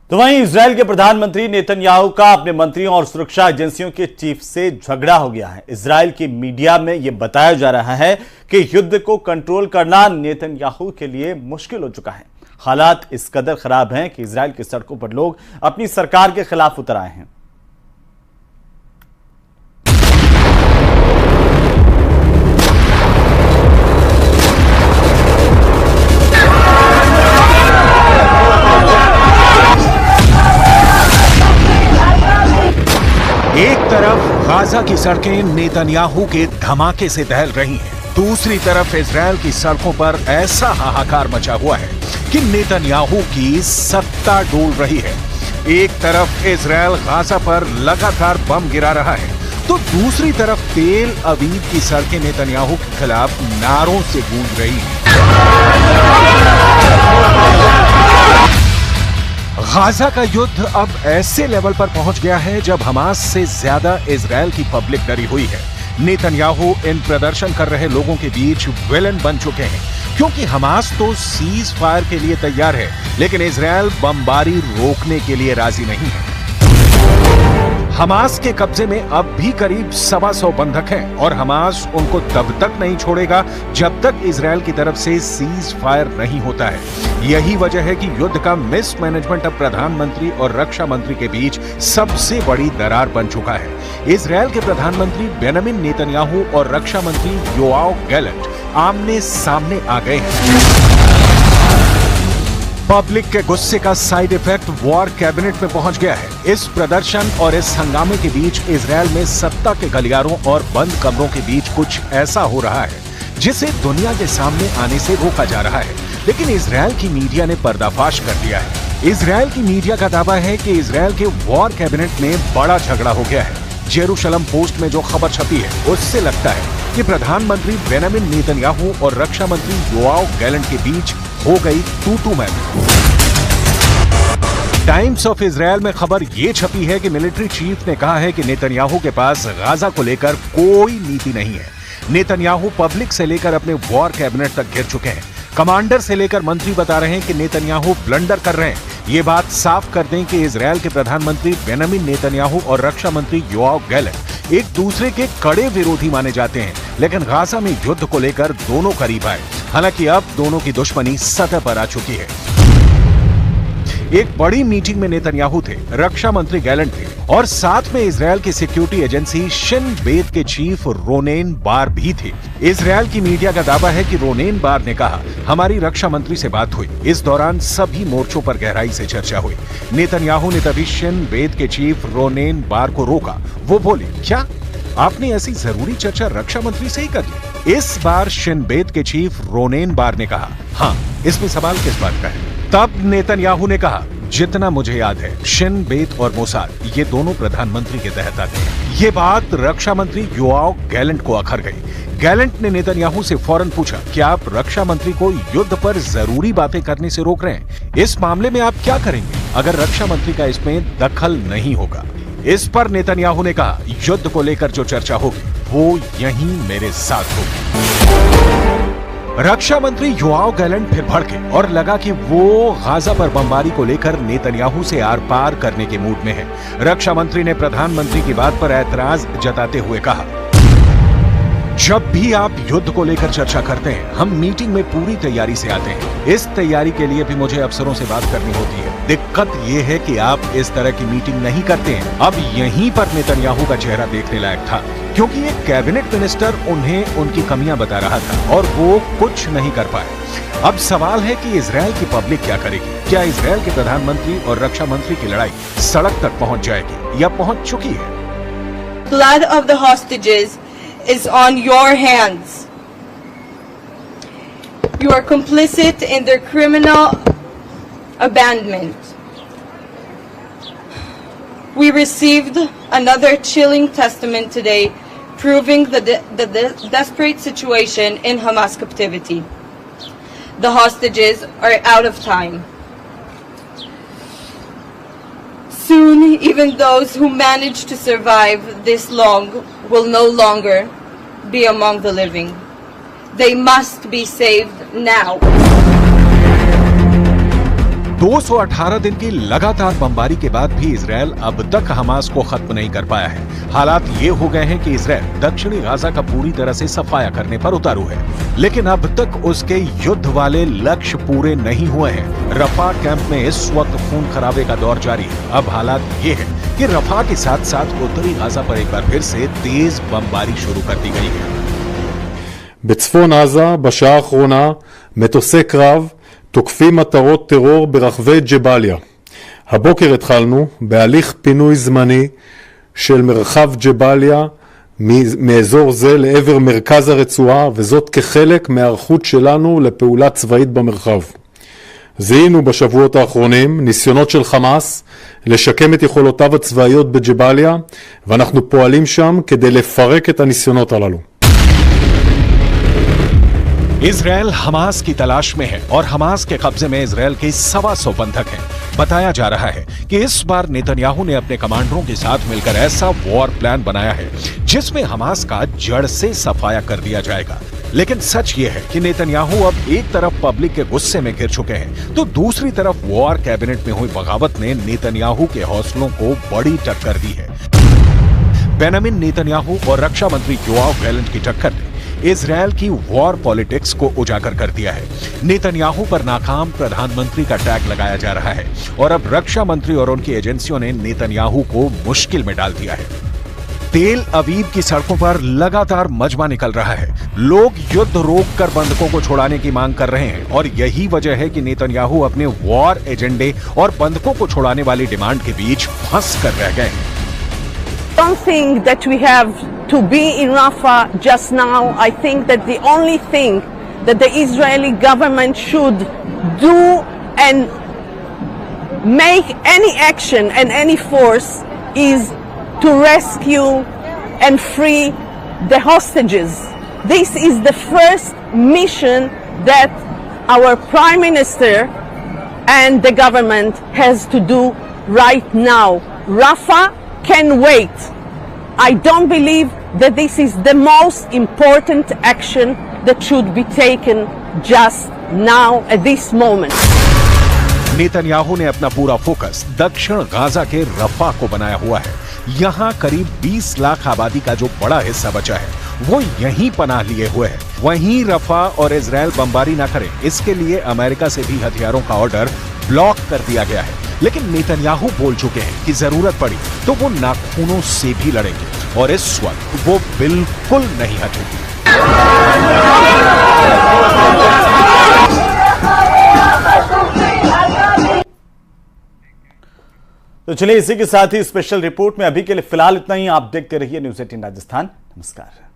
तो वहीं इजराइल के प्रधानमंत्री नेतन्याहू का अपने मंत्रियों और सुरक्षा एजेंसियों के चीफ से झगड़ा हो गया है। इजराइल की मीडिया में यह बताया जा रहा है कि युद्ध को कंट्रोल करना नेतन्याहू के लिए मुश्किल हो चुका है। हालात इस कदर खराब हैं कि इजराइल की सड़कों पर लोग अपनी सरकार के खिलाफ उतर आए हैं। एक तरफ गाजा की सड़कें नेतन्याहू के धमाके से दहल रही हैं, दूसरी तरफ इजराइल की सड़कों पर ऐसा हाहाकार मचा हुआ है कि नेतन्याहू की सत्ता डोल रही है। एक तरफ इजराइल गाजा पर लगातार बम गिरा रहा है, तो दूसरी तरफ तेल अवीव की सड़कें नेतन्याहू के खिलाफ नारों से गूंज रही हैं। गाजा का युद्ध अब ऐसे लेवल पर पहुंच गया है जब हमास से ज्यादा इजराइल की पब्लिक डरी हुई है। नेतन्याहू इन प्रदर्शन कर रहे लोगों के बीच विलन बन चुके हैं, क्योंकि हमास तो सीज फायर के लिए तैयार है, लेकिन इजराइल बमबारी रोकने के लिए राजी नहीं है। हमास के कब्जे में अब भी करीब 125 बंधक हैं और हमास उनको तब तक नहीं छोड़ेगा जब तक इजराइल की तरफ से सीज फायर नहीं होता है। यही वजह है कि युद्ध का मिसमैनेजमेंट अब प्रधानमंत्री और रक्षा मंत्री के बीच सबसे बड़ी दरार बन चुका है। इजराइल के प्रधानमंत्री बेंजामिन नेतन्याहू और रक्षा मंत्री योआव गैलेंट आमने सामने आ गए हैं। पब्लिक के गुस्से का साइड इफेक्ट वॉर कैबिनेट में पहुंच गया है। इस प्रदर्शन और इस हंगामे के बीच इजराइल में सत्ता के गलियारों और बंद कमरों के बीच कुछ ऐसा हो रहा है जिसे दुनिया के सामने आने से रोका जा रहा है, लेकिन इजराइल की मीडिया ने पर्दाफाश कर दिया है। इजराइल की मीडिया का दावा है कि इजराइल के वॉर कैबिनेट में बड़ा झगड़ा हो गया है। जेरूशलम पोस्ट में जो खबर छपी है उससे लगता है कि प्रधानमंत्री बेंजामिन नेतन्याहू और रक्षा मंत्री योआव गैलेंट के बीच हो गई तू-तू मैं-मैं। टाइम्स ऑफ इजराइल में खबर ये छपी है कि मिलिट्री चीफ ने कहा है कि नेतन्याहू के पास गाजा को लेकर कोई नीति नहीं है। नेतन्याहू पब्लिक से लेकर अपने वॉर कैबिनेट तक घिर चुके हैं। कमांडर से लेकर मंत्री बता रहे हैं कि नेतन्याहू ब्लंडर कर रहे हैं। ये बात साफ कर दें कि इजराइल के प्रधानमंत्री बेंजामिन नेतन्याहू और रक्षा मंत्री योआव गैलेंट एक दूसरे के कड़े विरोधी माने जाते हैं, लेकिन गाजा में युद्ध को लेकर दोनों करीब आए। हालांकि अब दोनों की दुश्मनी सतह पर आ चुकी है। एक बड़ी मीटिंग में नेतन्याहू थे, रक्षा मंत्री गैलेंट थे और साथ में इजराइल की सिक्योरिटी एजेंसी शिन बेत के चीफ रोनेन बार भी थे। इजराइल की मीडिया का दावा है कि रोनेन बार ने कहा, हमारी रक्षा मंत्री से बात हुई। इस दौरान सभी मोर्चों पर गहराई से चर्चा हुई। नेतन्याहू ने तभी शिन बेत के चीफ रोनेन बार को रोका। वो बोले, क्या आपने ऐसी जरूरी चर्चा रक्षा मंत्री से ही कर ली? इस बार शिन बेत के चीफ रोनेन बार ने कहा, हाँ, इसमें सवाल किस बात का है? तब नेतन्याहू ने कहा, जितना मुझे याद है शिन बेत और मोसाद ये दोनों प्रधानमंत्री के तहत आते हैं। ये बात रक्षा मंत्री योआव गैलेंट को अखर गई। गैलेंट ने नेतन्याहू से फौरन पूछा, क्या आप रक्षा मंत्री को युद्ध पर जरूरी बातें करने से रोक रहे हैं? इस मामले में आप क्या करेंगे अगर रक्षा मंत्री का इसमें दखल नहीं होगा? इस पर नेतन्याहू ने कहा, युद्ध को लेकर जो चर्चा होगी वो यहीं मेरे साथ होगी। रक्षा मंत्री योआव गैलेंट फिर भड़के और लगा कि वो गाजा पर बमबारी को लेकर नेतन्याहू से आर पार करने के मूड में है। रक्षा मंत्री ने प्रधानमंत्री की बात पर ऐतराज जताते हुए कहा, जब भी आप युद्ध को लेकर चर्चा करते हैं, हम मीटिंग में पूरी तैयारी से आते हैं। इस तैयारी के लिए भी मुझे अफसरों से बात करनी होती है। दिक्कत यह है कि आप इस तरह की मीटिंग नहीं करते हैं। अब यहीं पर नेतन्याहू का चेहरा देखने लायक था, क्योंकि एक कैबिनेट मिनिस्टर उन्हें उनकी कमियां बता रहा था और वो कुछ नहीं कर पाए। अब सवाल है कि इजराइल की पब्लिक क्या करेगी? क्या इजराइल के प्रधानमंत्री और रक्षा मंत्री की लड़ाई सड़क तक पहुंच जाएगी या पहुंच चुकी है? Blood of the hostages is on your hands. You are complicit in their criminal abandonment. We received another chilling testament today proving the desperate situation in Hamas captivity. The hostages are out of time. Soon, even those who managed to survive this long will no longer be among the living. They must be saved now. 218 दिन की लगातार बमबारी के बाद भी Israel अब तक Hamas को खत्म नहीं कर पाया है। हालात ये हो गए हैं कि इजरायल दक्षिणी गाजा का पूरी तरह से सफाया करने पर उतारू है, लेकिन अब तक उसके युद्ध वाले लक्ष्य पूरे नहीं हुए हैं। रफा कैंप में इस वक्त खून खराबे का दौर जारी है। अब हालात ये है कि रफा के साथ साथ उत्तरी गाजा पर एक बार फिर से तेज बमबारी शुरू कर दी गई है। בצפון עזה בשעה האחרונה מטוסי קרב תוקפים מטרות טרור ברחבי ג'באליה. הבוקר התחלנו בהליך פינוי זמני של מרחב ג'באליה מאזור זה לעבר מרכז הרצועה, וזאת כחלק מהערכות שלנו לפעולה צבאית במרחב. זיהינו בשבועות האחרונים ניסיונות של חמאס לשקם את יכולותיו הצבאיות בג'באליה, ואנחנו פועלים שם כדי לפרק את הניסיונות הללו. इजरायल हमास की तलाश में है और हमास के कब्जे में इजरायल के 125 बंधक हैं। बताया जा रहा है कि इस बार नेतन्याहू ने अपने कमांडरों के साथ मिलकर ऐसा वॉर प्लान बनाया है जिसमें हमास का जड़ से सफाया कर दिया जाएगा। लेकिन सच ये है कि नेतन्याहू अब एक तरफ पब्लिक के गुस्से में गिर चुके हैं, तो दूसरी तरफ वॉर कैबिनेट में हुई बगावत ने नेतन्याहू के हौसलों को बड़ी टक्कर दी है। बेंजामिन नेतन्याहू और रक्षा मंत्री योआव गैलेंट की टक्कर ने इजरायल की वॉर पॉलिटिक्स को उजागर कर दिया है। नेतन्याहू पर नाकाम प्रधानमंत्री का टैग लगाया जा रहा है और अब रक्षा मंत्री और उनकी एजेंसियों ने नेतन्याहू को मुश्किल में डाल दिया है। तेल अवीव की सड़कों पर लगातार मजमा निकल रहा है। लोग युद्ध रोककर बंधकों को छुड़ाने की मांग कर रहे हैं और यही वजह है कि नेतन्याहू अपने वॉर एजेंडे और बंधकों को छुड़ाने वाली डिमांड के बीच फंस कर रह गए हैं। I don't think that we have to be in Rafah just now. I think that the only thing that the Israeli government should do and make any action and any force is to rescue and free the hostages. This is the first mission that our Prime Minister and the government has to do right now. Rafah can wait. I don't believe that this is the most important action that should be taken just now at this moment. Netanyahu ने अपना पूरा focus दक्षिण Gaza के रफा को बनाया हुआ है। यहाँ करीब 20 लाख आबादी का जो बड़ा हिस्सा बचा है वो यहीं पनाह लिए हुए है। वहीं रफा और इजरायल बमबारी ना करे, इसके लिए अमेरिका से भी हथियारों का ऑर्डर ब्लॉक कर दिया गया है। लेकिन नेतन्याहू बोल चुके हैं कि जरूरत पड़ी तो वो नाखूनों से भी लड़ेंगे और इस वक्त वो बिल्कुल नहीं हटेंगे। तो चलिए इसी के साथ ही स्पेशल रिपोर्ट में अभी के लिए फिलहाल इतना ही। आप देखते रहिए न्यूज़ 18 राजस्थान। नमस्कार।